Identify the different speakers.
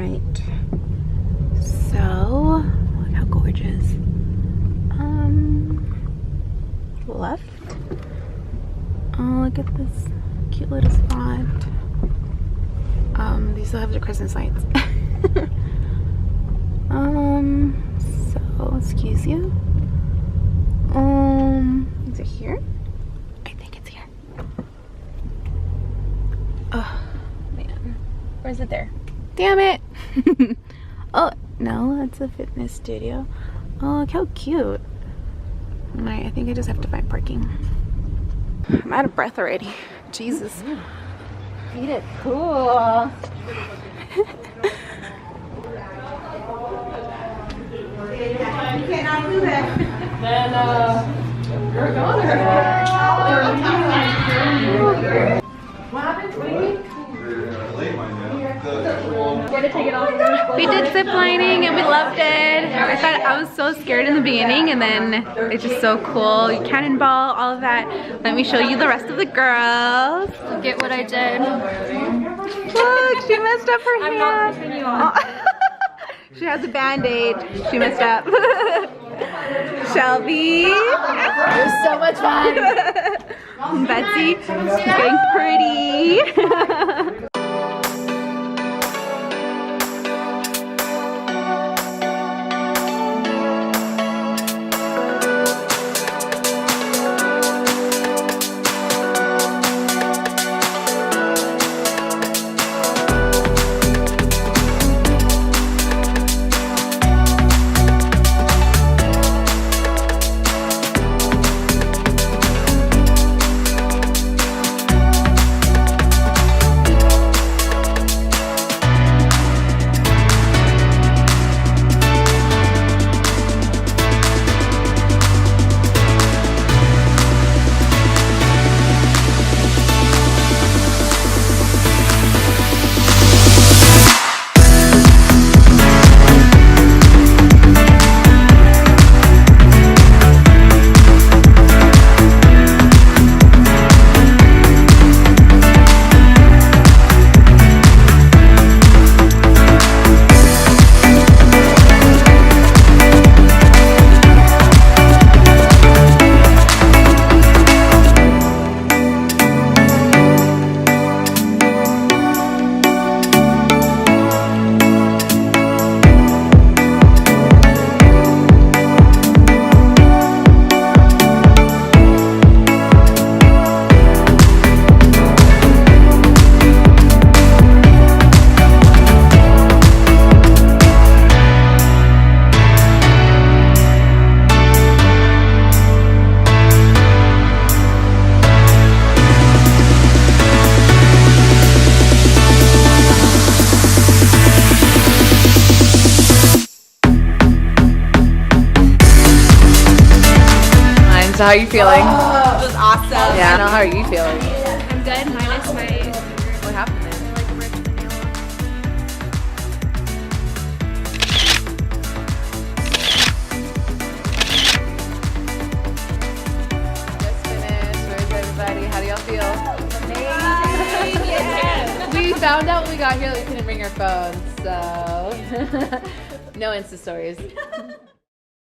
Speaker 1: Right. So, look how gorgeous. Left. Oh, look at this cute little spot. They still have the Christmas lights. So, excuse you. Is it here? I think it's here. Oh, man. Or is it there? Damn it! Oh, no, that's a fitness studio. Oh, look how cute. Alright, I think I just have to find parking. I'm out of breath already. Jesus. Eat it. Cool. You cannot do that. Then, you're gone. What happened? We did ziplining and we loved it. I was so scared in the beginning, and then it's just so cool. You cannonball, all of that. Let me show you the rest of the girls.
Speaker 2: Look at what I did.
Speaker 1: Look, she messed up her hand.
Speaker 2: I'm not putting you on.
Speaker 1: She has a band-aid. She messed up. Shelby.
Speaker 2: It was so much fun.
Speaker 1: Betsy. She's getting pretty.
Speaker 3: So how are you feeling?
Speaker 1: Oh, it was awesome.
Speaker 3: Yeah. How are you feeling?
Speaker 2: I'm good, minus my...
Speaker 3: What happened then? Just finished. Where's everybody? How do y'all feel?
Speaker 2: Amazing. Yes.
Speaker 3: We found out when we got here that we couldn't bring our phones, so no Insta stories.